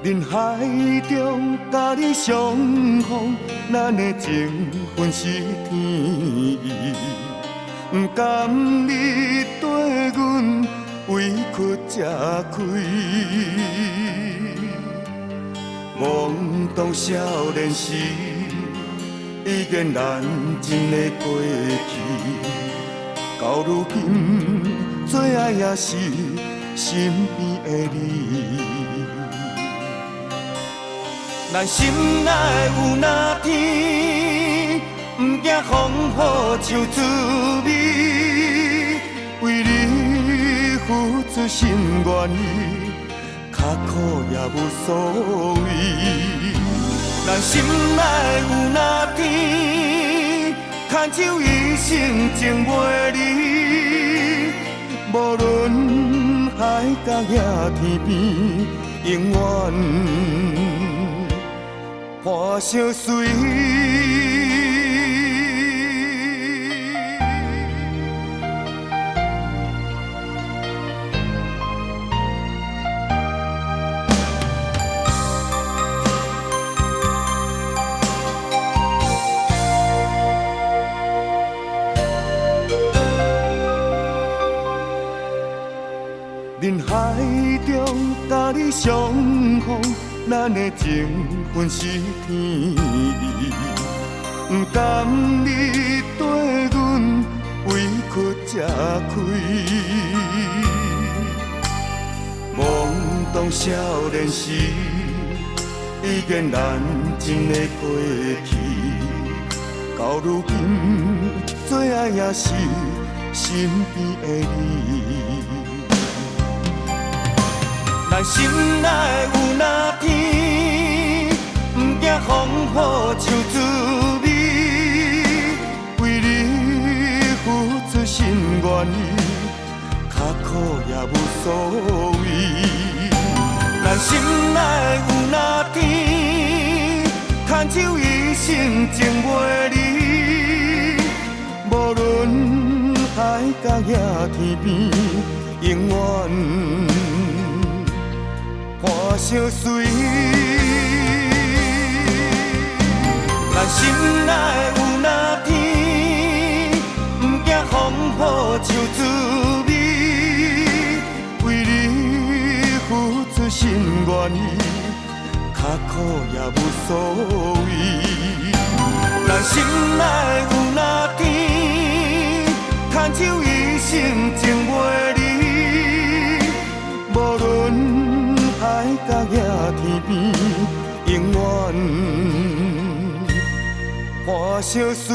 人海中甲你相逢，咱的情分是天意。不甘你对阮委屈吃亏，懵懂少年时，已经难尽的过去。到如今，最爱也是身边的你。咱心内有那天，不惊风雨像滋味，为你付出心愿意，较苦也无所谓。咱心内有那天，牵手一生情袂离，无论海角也天边，永远。伴相随，人海中甲你相逢。咱的情分是天意，不甘你对阮委屈吃亏。懵懂少年时，已经难尽的过去。到如今，最爱也是身边的你。咱心内有那天，不惊风雨像滋味，为你付出心愿意，较苦也无所谓。咱心内有那天，牵手一生情袂离，无论海角也天边，永远。伴相随，咱心内有那天，不惊风雨像滋味，为你付出心愿意，较苦也无所谓。咱心内有那天，牵手一生情袂离，无论。海角也天边，永远伴相随。